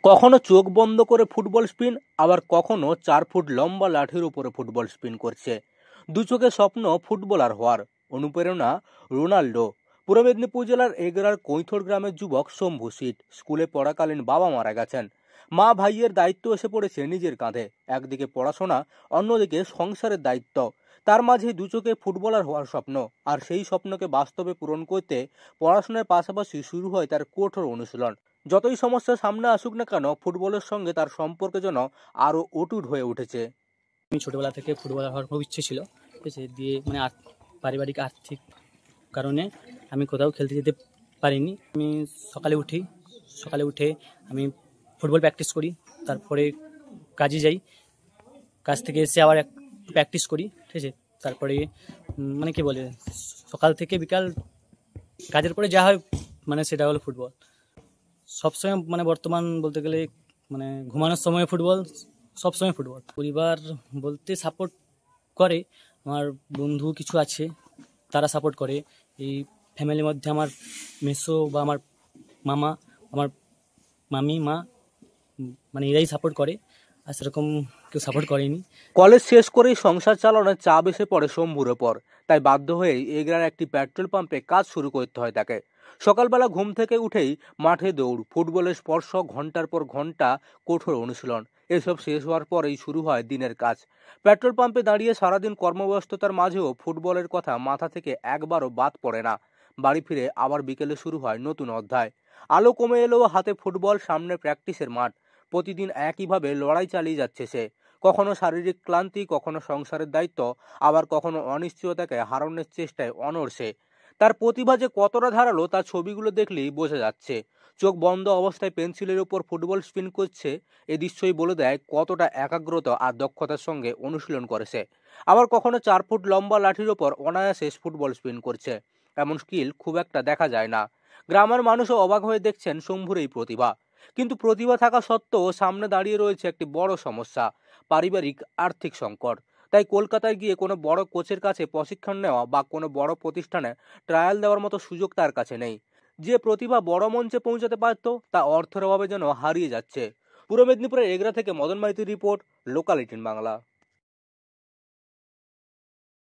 কখনো চোখ বন্ধ করে ফুটবল স্পিন, আবার কখনো 4 ফুট লম্বা লাঠির উপরে ফুটবল স্পিন করছে। দু চোখে স্বপ্ন ফুটবলার হওয়ার, অনুপ্রেরণা রোনাল্ডো। পূর্ব মেদিনীপুর জেলার এগরার কৈথর গ্রামের যুবক শম্ভু সিট স্কুলে পড়াকালীন বাবা মারা গেছেন। মা ভাইয়ের দায়িত্ব এসে পড়েছে নিজের কাঁধে। একদিকে পড়াশোনা, অন্যদিকে সংসারের দায়িত্ব। তার মাঝে দু চোখে ফুটবলার হওয়ার স্বপ্ন, আর সেই স্বপ্নকে বাস্তবে পূরণ করতে পড়াশোনার পাশাপাশি শুরু হয় তার কঠোর অনুশীলন। যতই সমস্যা সামনে আসুক না কেন, ফুটবলের সঙ্গে তার সম্পর্ক যেন আরো অটুট হয়ে উঠেছে। আমি ছোটোবেলা থেকে ফুটবলার হওয়ার খুব ইচ্ছে ছিল, ঠিক আছে। দিয়ে মানে পারিবারিক আর্থিক কারণে আমি কোথাও খেলতে যেতে পারিনি। আমি সকালে উঠে আমি ফুটবল প্র্যাকটিস করি, তারপরে কাজে যাই, কাজ থেকে এসে আবার প্র্যাকটিস করি, ঠিক আছে। তারপরে মানে কি বলে, সকাল থেকে বিকাল কাজের পরে যা হয় মানে সেটা হলো ফুটবল। সবসময় মানে বর্তমান বলতে গেলে মানে ঘুমানোর সময় ফুটবল, সবসময় ফুটবল। পরিবার বলতে সাপোর্ট করে, আমার বন্ধু কিছু আছে তারা সাপোর্ট করে। এই ফ্যামিলির মধ্যে আমার মেসো বা আমার মামা, আমার মামি, মা, মানে এরাই সাপোর্ট করে, আর সেরকম কেউ সাপোর্ট করেনি। কলেজ শেষ করেই সংসার চালানোর চাপ এসে পড়ে শম্ভুর ওপর। তাই বাধ্য হয়েই এগরার একটি পেট্রোল পাম্পে কাজ শুরু করতে হয় তাকে। সকালবেলা ঘুম থেকে উঠেই মাঠে দৌড়, ফুটবলের স্পর্শ, ঘন্টার পর ঘন্টা কঠোর অনুশীলন। এসব শেষ হওয়ার পরেই শুরু হয় দিনের কাজ। পেট্রোল পাম্পে দাঁড়িয়ে সারাদিন কর্মব্যস্ততার মাঝেও ফুটবলের কথা মাথা থেকে একবারও বাদ পড়ে না। বাড়ি ফিরে আবার বিকেলে শুরু হয় নতুন অধ্যায়। আলো কমে এলেও হাতে ফুটবল, সামনে প্র্যাকটিসের মাঠ। প্রতিদিন একইভাবে লড়াই চালিয়ে যাচ্ছে সে। কখনো শারীরিক ক্লান্তি, কখনো সংসারের দায়িত্ব, আবার কখনো অনিশ্চয়তাকে হারানোর চেষ্টায় অনড় সে। তার প্রতিভা যে কতটা ধারালো তার ছবিগুলো দেখলেই বোঝা যাচ্ছে। চোখ বন্ধ অবস্থায় পেন্সিলের উপর ফুটবল স্পিন করছে, এ দৃশ্যই বলে দেয় কতটা একাগ্রতা আর দক্ষতার সঙ্গে অনুশীলন করে সে। আবার কখনো 4 ফুট লম্বা লাঠির ওপর অনায়াসে ফুটবল স্পিন করছে। এমন স্কিল খুব একটা দেখা যায় না। গ্রামের মানুষও অবাক হয়ে দেখছেন শম্ভুর এই প্রতিভা। কিন্তু প্রতিভা থাকা সত্ত্বেও সামনে দাঁড়িয়ে রয়েছে একটি বড় সমস্যা, পারিবারিক আর্থিক সংকট। তাই কলকাতায় গিয়ে কোনো বড় কোচের কাছে প্রশিক্ষণ নেওয়া বা কোনো বড় প্রতিষ্ঠানে ট্রায়াল দেওয়ার মতো সুযোগ তার কাছে নেই। যে প্রতিভা বড় মঞ্চে পৌঁছাতে পারত, তা অর্থের অভাবে যেন হারিয়ে যাচ্ছে। পূর্ব মেদিনীপুরের এগরা থেকে মদন মাইতির রিপোর্ট, লোকাল 18 বাংলা।